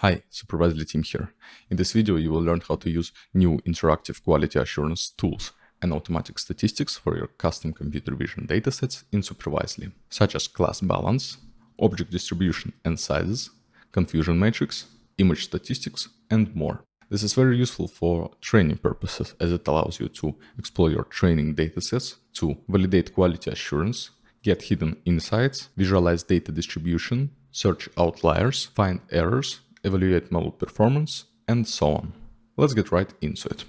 Hi, Supervisely team here. In this video, you will learn how to use new interactive quality assurance tools and automatic statistics for your custom computer vision datasets in Supervisely, such as class balance, object distribution and sizes, confusion matrix, image statistics, and more. This is very useful for training purposes as it allows you to explore your training datasets to validate quality assurance, get hidden insights, visualize data distribution, search outliers, find errors, evaluate model performance, and so on. Let's get right into it.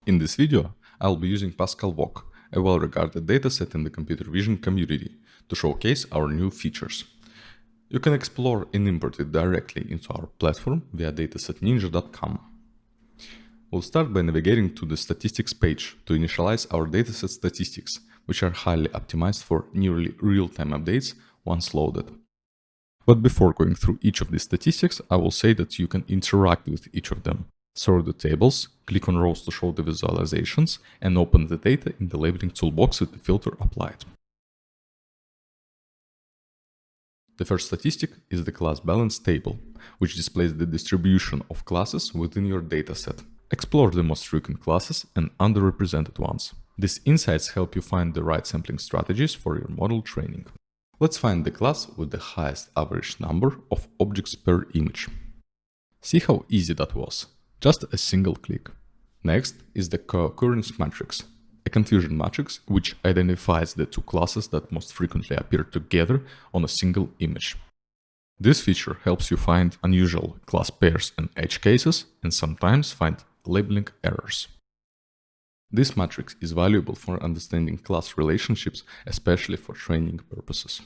In this video, I'll be using Pascal VOC, a well-regarded dataset in the computer vision community, to showcase our new features. You can explore and import it directly into our platform via datasetninja.com. We'll start by navigating to the statistics page to initialize our dataset statistics, which are highly optimized for nearly real-time updates once loaded. But before going through each of these statistics, I will say that you can interact with each of them. Sort the tables, click on rows to show the visualizations, and open the data in the labeling toolbox with the filter applied. The first statistic is the class balance table, which displays the distribution of classes within your dataset. Explore the most frequent classes and underrepresented ones. These insights help you find the right sampling strategies for your model training. Let's find the class with the highest average number of objects per image. See how easy that was? Just a single click. Next is the Co-Occurance Matrix, a confusion matrix which identifies the two classes that most frequently appear together on a single image. This feature helps you find unusual class pairs and edge cases and sometimes find labeling errors. This matrix is valuable for understanding class relationships, especially for training purposes.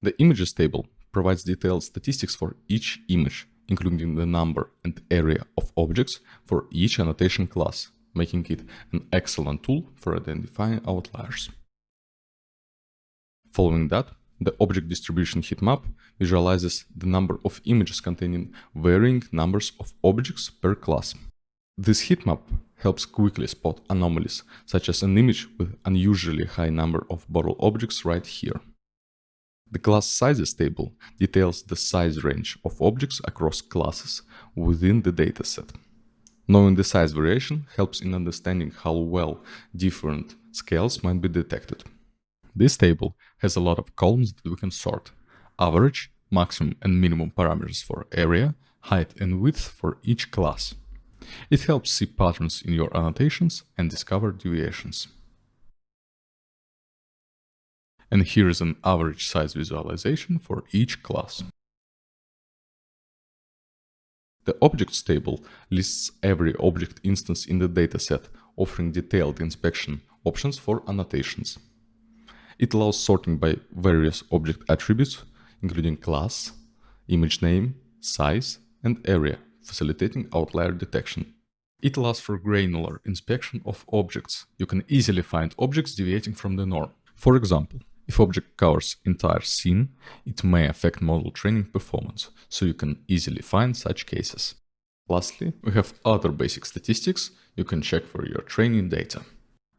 The images table provides detailed statistics for each image, including the number and area of objects for each annotation class, making it an excellent tool for identifying outliers. Following that, the object distribution heatmap visualizes the number of images containing varying numbers of objects per class. This heatmap helps quickly spot anomalies, such as an image with unusually high number of bottle objects right here. The class sizes table details the size range of objects across classes within the dataset. Knowing the size variation helps in understanding how well different scales might be detected. This table has a lot of columns that we can sort: average, maximum and minimum parameters for area, height and width for each class. It helps see patterns in your annotations and discover deviations. And here is an average size visualization for each class. The objects table lists every object instance in the dataset, offering detailed inspection options for annotations. It allows sorting by various object attributes, including class, image name, size, and area, facilitating outlier detection. It allows for granular inspection of objects. You can easily find objects deviating from the norm. For example, if object covers entire scene, it may affect model training performance, so you can easily find such cases. Lastly, we have other basic statistics you can check for your training data.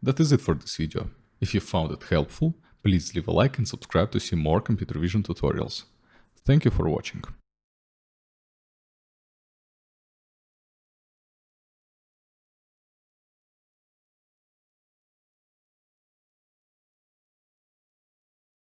That is it for this video. If you found it helpful, please leave a like and subscribe to see more computer vision tutorials. Thank you for watching.